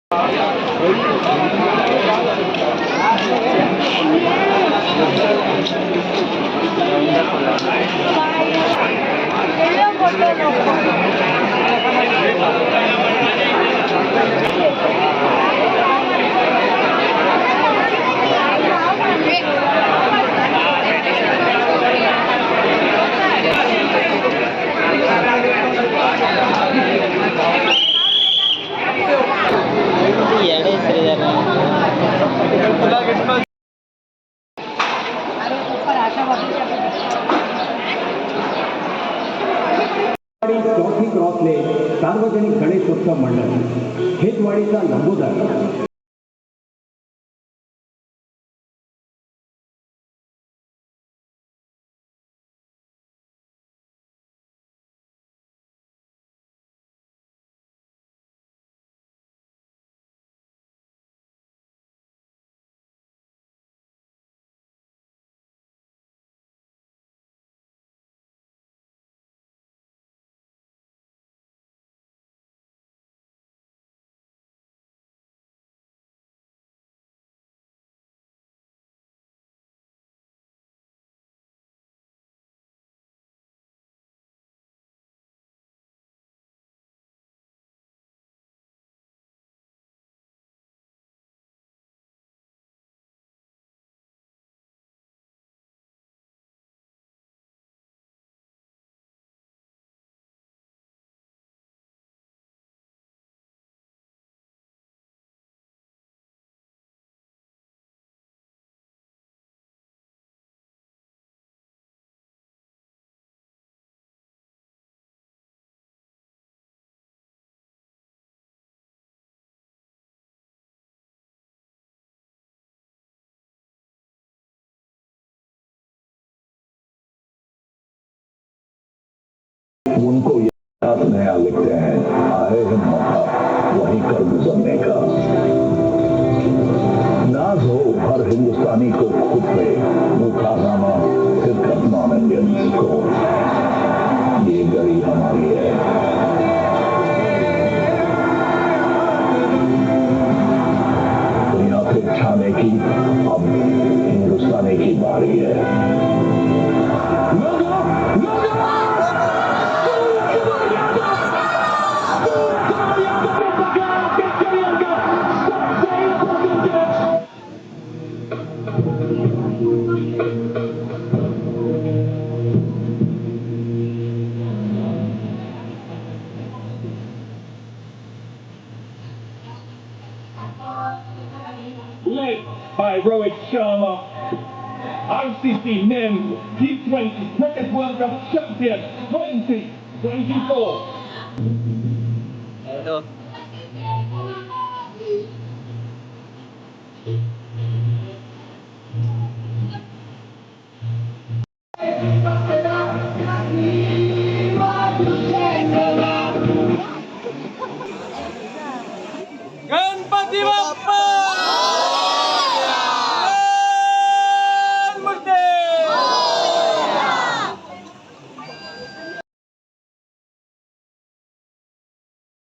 चौथी क्रॉसले सार्वजनिक गणेशोत्सव मंडळ खेतवाडीचा लंबोदर उनको याद नया लिखते हैं, आए हैं मौका वहीं कर गुजरने का। नाज हो हर हिंदुस्तानी को खुद पे, मुखानामा फिर करना इंडियन को, ये गली हमारी है। दुनिया फिर छाने की अब हिंदुस्तानी की बारी है। Led by Rohit Sharma, RCC Men T20 Cricket World Cup Champion 2024.